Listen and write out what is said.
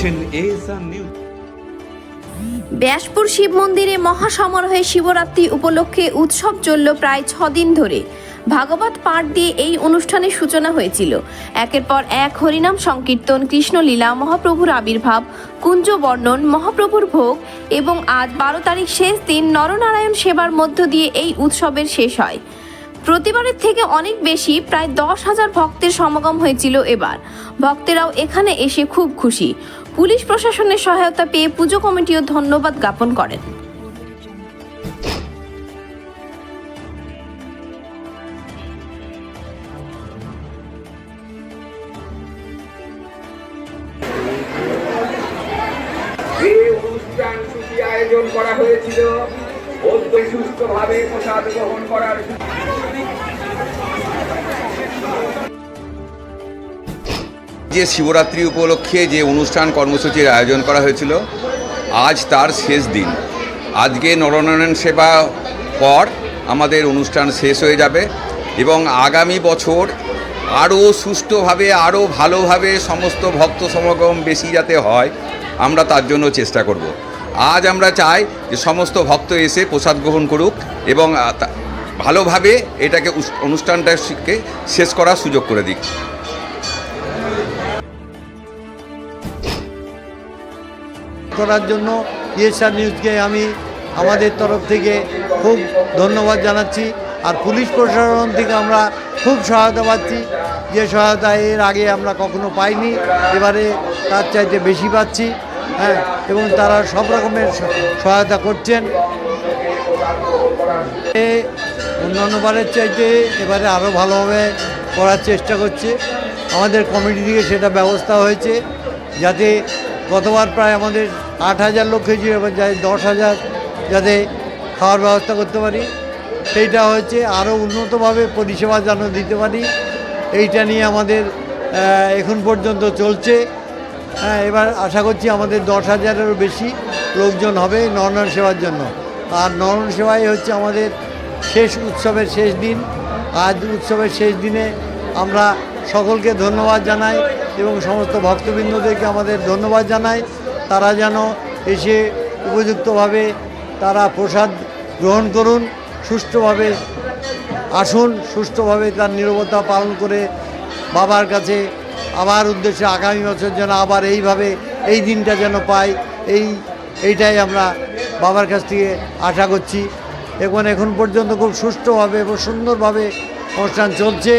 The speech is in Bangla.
দেখছেন এএসআর নিউজ। ব্যাসপুর শিব মন্দিরে মহাসমারোহে শিবরাত্রি উপলক্ষে উৎসব চলল প্রায় 6 দিন ধরে। ভাগবত পাঠ দিয়ে এই অনুষ্ঠানের সূচনা হয়েছিল। একের পর এক হরিনাম সংকীর্তন, কৃষ্ণলীলা, মহাপ্রভুর আবির্ভাব, কুঞ্জ বর্ণন, মহাপ্রভুর ভোগ এবং আজ 12 তারিখ শেষ দিন নরনারায়ণ সেবার মধ্য দিয়ে এই উৎসবের শেষ হয়। প্রতিবারের থেকে অনেক বেশি, প্রায় 10,000 ভক্তের সমাগম হয়েছিল এবার। ভক্তেরাও এখানে এসে খুব খুশি। পুলিশ প্রশাসনের সহায়তা পেয়ে পুজো কমিটিও ধন্যবাদ জ্ঞাপন করেন। এই অনুষ্ঠান সূচি আয়োজন করা হয়েছিল সুস্থভাবে প্রসাদ গ্রহণ করার। যে শিবরাত্রি উপলক্ষে যে অনুষ্ঠান কর্মসূচির আয়োজন করা হয়েছিল, আজ তার শেষ দিন। আজকে নরনারায়ণ সেবা পর আমাদের অনুষ্ঠান শেষ হয়ে যাবে এবং আগামী বছর আরও সুষ্ঠুভাবে, আরও ভালোভাবে সমস্ত ভক্ত সমাগম বেশি যাতে হয়, আমরা তার জন্য চেষ্টা করব। আজ আমরা চাই যে সমস্ত ভক্ত এসে প্রসাদ গ্রহণ করুক এবং ভালোভাবে এটাকে অনুষ্ঠানটাকে শেষ করার সুযোগ করে দিক। করার জন্য এএসআর নিউজকে আমি আমাদের তরফ থেকে খুব ধন্যবাদ জানাচ্ছি। আর পুলিশ প্রশাসন থেকে আমরা খুব সহায়তা পাচ্ছি, যে সহায়তা এর আগে আমরা কখনো পাইনি, এবারে তার চাইতে বেশি পাচ্ছি। হ্যাঁ, এবং তারা সব রকমের সহায়তা করছেন। অন্যান্যবারের চাইতে এবারে আরও ভালোভাবে করার চেষ্টা করছে। আমাদের কমিটি থেকে সেটা ব্যবস্থা হয়েছে, যাতে গতবার প্রায় আমাদের 8,000 লোক হয়েছিল, এবার যাতে 10,000 যাতে খাওয়ার ব্যবস্থা করতে পারি, সেইটা হয়েছে। আরও উন্নতভাবে পরিষেবা যেন দিতে পারি, এইটা নিয়ে আমাদের এখন পর্যন্ত চলছে। হ্যাঁ, এবার আশা করছি আমাদের 10,000-এরও বেশি লোকজন হবে নরনারায়ণ সেবার জন্য। আর নরনারায়ণ সেবাই হচ্ছে আমাদের শেষ উৎসবের শেষ দিন। আজ উৎসবের শেষ দিনে আমরা সকলকে ধন্যবাদ জানাই এবং সমস্ত ভক্তবৃন্দদেরকে আমাদের ধন্যবাদ জানাই। তারা যেন এসে উপযুক্তভাবে তারা প্রসাদ গ্রহণ করুন, সুষ্ঠুভাবে আসুন, সুষ্ঠুভাবে তার নীরবতা পালন করে বাবার কাছে আবার উদ্দেশ্যে আগামী বছর যেন আবার এইভাবে এই দিনটা যেন পাই, এইটাই আমরা বাবার কাছ থেকে আশা করছি। এখন পর্যন্ত খুব সুষ্ঠুভাবে এবং সুন্দরভাবে অনুষ্ঠান চলছে।